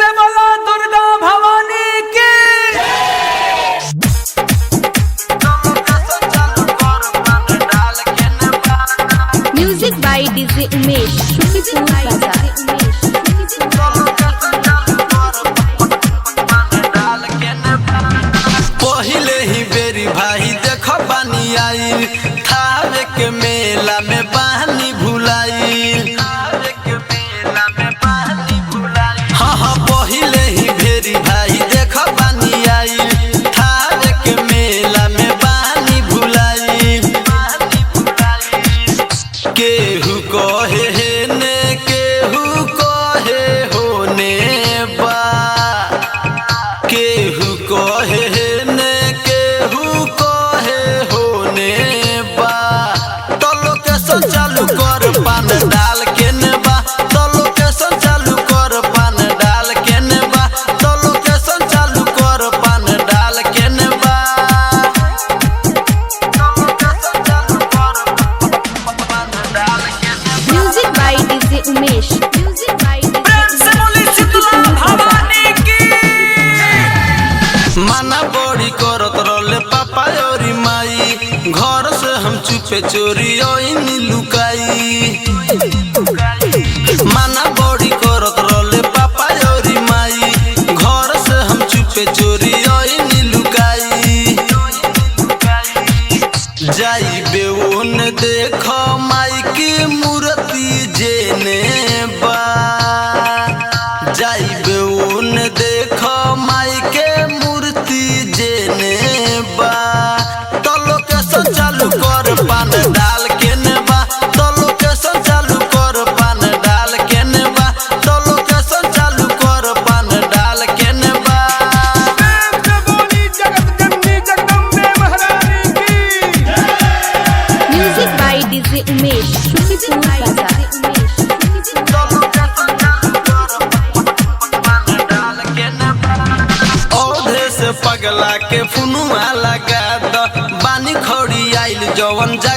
से बोला दुर्गा भवानी की। म्यूजिक बाय डीजे उमेश शुक्रिया बाजार। पहले ही बेरी भाई देख बानी आई थावे के मेला में पानी भुलाई। हाँ हाँ पहले ही बेरी भाई देख बानी आई थावे के मेला में पानी भुलाई। केहू कहे हेने केहू कहे होने बा, केहू कहे हेने केहू कहे होने बा। तो लोकेशन चालू कर पान डाल के नेबा, तो लोकेशन चालू कर पान डाल के नेबा, तो लोकेशन चालू कर पान डाल के नेबा। Music by DJ Umesh. Music by Prem से बोली शीतला भवानी की। माना बड़ी करत रहले पापा और माई, घर से हम चुपे चोरी ओइनी लुकाई। माना बड़ी करत रहले पापा और माई, घर से हम चुपे चोरी ओइनी लुकाई। जाई बेउन देख माई की मूर्ति जेने बा, जाई बेउन देख माई के मूर्ति जेने बा। तो लोकेशन चालू कर पान डाल के नेबा, तो लोकेशन चालू कर पान डाल के नेबा, तो लोकेशन चालू कर पान डाल के नेबा। प्रेम से बोली जगत जननी जगदम्बे महारानी की। म्यूजिक बाय डीजे उमेश शुक्रिया बाजार। औधे से पगला के फुनुआ लगा द, बानी खड़ी आइल जवन जा